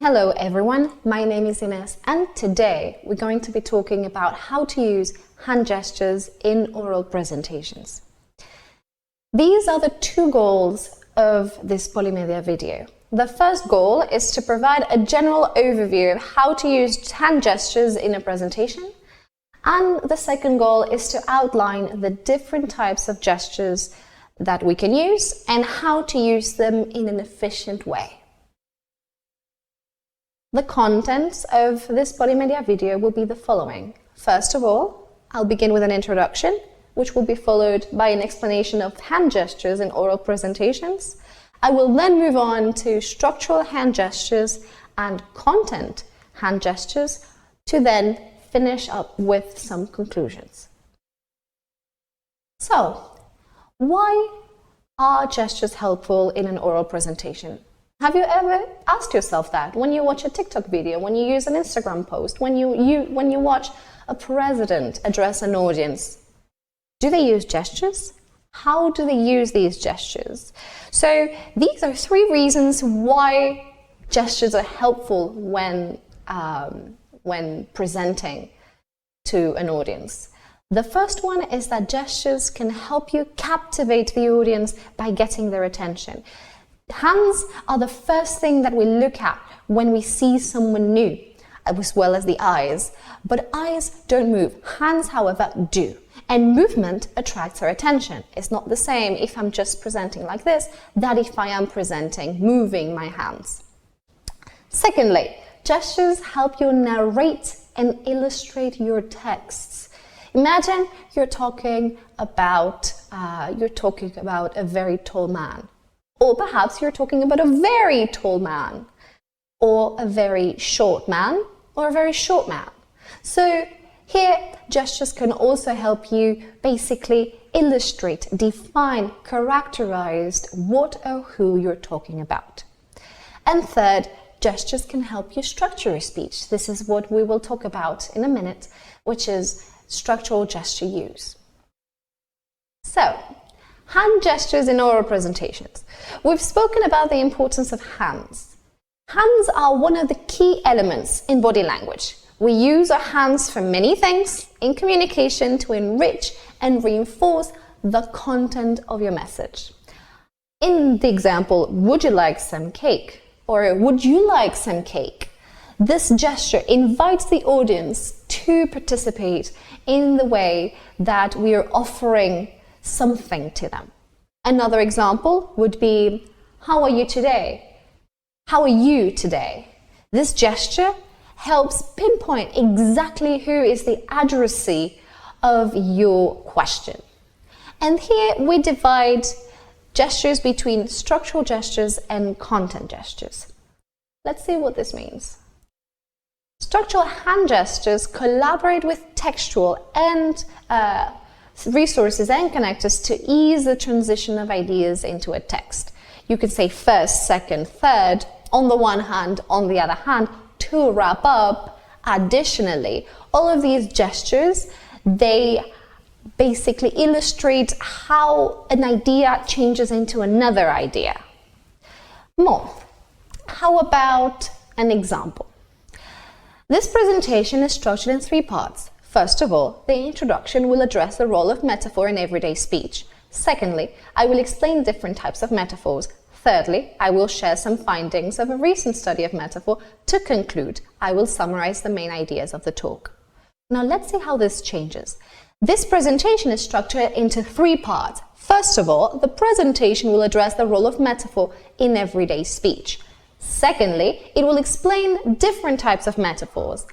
Hello everyone, my name is Ines and today we're going to be talking about how to use hand gestures in oral presentations. These are the two goals of this polymedia video. The first goal is to provide a general overview of how to use hand gestures in a presentation, and the second goal is to outline the different types of gestures that we can use and how to use them in an efficient way. The contents of this polymedia video will be the following. First of all, I'll begin with an introduction, which will be followed by an explanation of hand gestures in oral presentations. I will then move on to structural hand gestures and content hand gestures to then finish up with some conclusions. So, why are gestures helpful in an oral presentation? Have you ever asked yourself that when you watch a TikTok video, when you use an Instagram post, when you watch a president address an audience? Do they use gestures? How do they use these gestures? So these are three reasons why gestures are helpful when presenting to an audience. The first one is that gestures can help you captivate the audience by getting their attention. Hands are the first thing that we look at when we see someone new, as well as the eyes. But eyes don't move. Hands, however, do. And movement attracts our attention. It's not the same if I'm just presenting like this, that if I am presenting, moving my hands. Secondly, gestures help you narrate and illustrate your texts. Imagine you're talking about a very tall man. Or perhaps you're talking about a very tall man, or a very short man, or a very short man. So here, gestures can also help you basically illustrate, define, characterize what or who you're talking about. And third, gestures can help you structure your speech. This is what we will talk about in a minute, which is structural gesture use. So, hand gestures in oral presentations. We've spoken about the importance of hands. Hands are one of the key elements in body language. We use our hands for many things in communication to enrich and reinforce the content of your message. In the example, would you like some cake? Or would you like some cake? This gesture invites the audience to participate in the way that we are offering something to them. Another example would be, how are you today? How are you today? This gesture helps pinpoint exactly who is the addressee of your question. And here we divide gestures between structural gestures and content gestures. Let's see what this means. Structural hand gestures collaborate with textual and resources and connectors to ease the transition of ideas into a text. You could say first, second, third, on the one hand, on the other hand, to wrap up. Additionally, all of these gestures, they basically illustrate how an idea changes into another idea. More, how about an example? This presentation is structured in three parts. First of all, the introduction will address the role of metaphor in everyday speech. Secondly, I will explain different types of metaphors. Thirdly, I will share some findings of a recent study of metaphor. To conclude, I will summarize the main ideas of the talk. Now let's see how this changes. This presentation is structured into three parts. First of all, the presentation will address the role of metaphor in everyday speech. Secondly, it will explain different types of metaphors.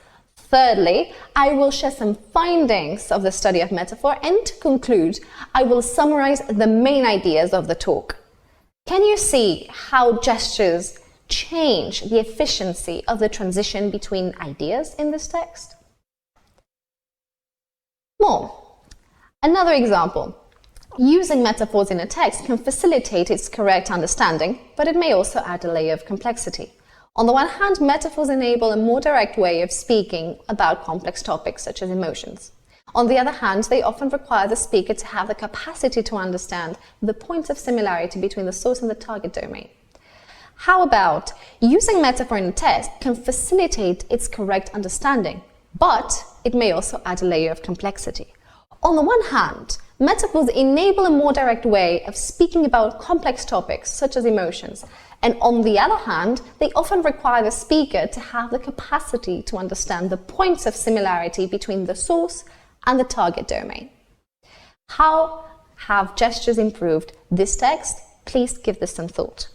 Thirdly, I will share some findings of the study of metaphor, and to conclude, I will summarize the main ideas of the talk. Can you see how gestures change the efficiency of the transition between ideas in this text? More. Another example. Using metaphors in a text can facilitate its correct understanding, but it may also add a layer of complexity. On the one hand, metaphors enable a more direct way of speaking about complex topics such as emotions. On the other hand, they often require the speaker to have the capacity to understand the points of similarity between the source and the target domain. How about using metaphor in a text can facilitate its correct understanding, but it may also add a layer of complexity. On the one hand, metaphors enable a more direct way of speaking about complex topics such as emotions, and on the other hand, they often require the speaker to have the capacity to understand the points of similarity between the source and the target domain. How have gestures improved this text? Please give this some thought.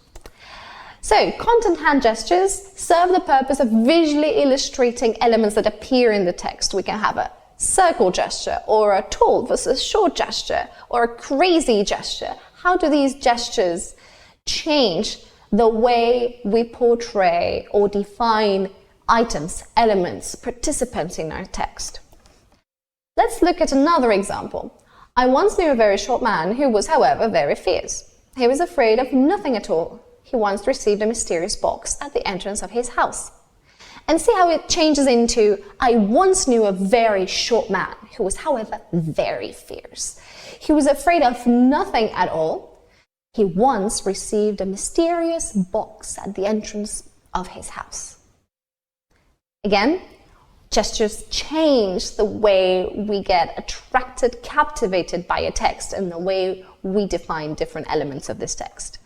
So, content hand gestures serve the purpose of visually illustrating elements that appear in the text. We can have a circle gesture, or a tall versus short gesture, or a crazy gesture. How do these gestures change the way we portray or define items, elements, participants in our text? Let's look at another example. I once knew a very short man who was, however, very fierce. He was afraid of nothing at all. He once received a mysterious box at the entrance of his house. And see how it changes into, I once knew a very short man who was, however, very fierce. He was afraid of nothing at all. He once received a mysterious box at the entrance of his house. Again, gestures change the way we get attracted, captivated by a text and the way we define different elements of this text.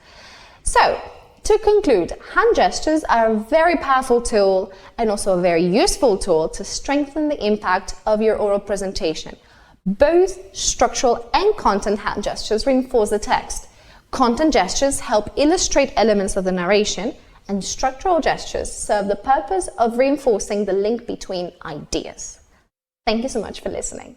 So, to conclude, hand gestures are a very powerful tool and also a very useful tool to strengthen the impact of your oral presentation. Both structural and content hand gestures reinforce the text. Content gestures help illustrate elements of the narration, and structural gestures serve the purpose of reinforcing the link between ideas. Thank you so much for listening.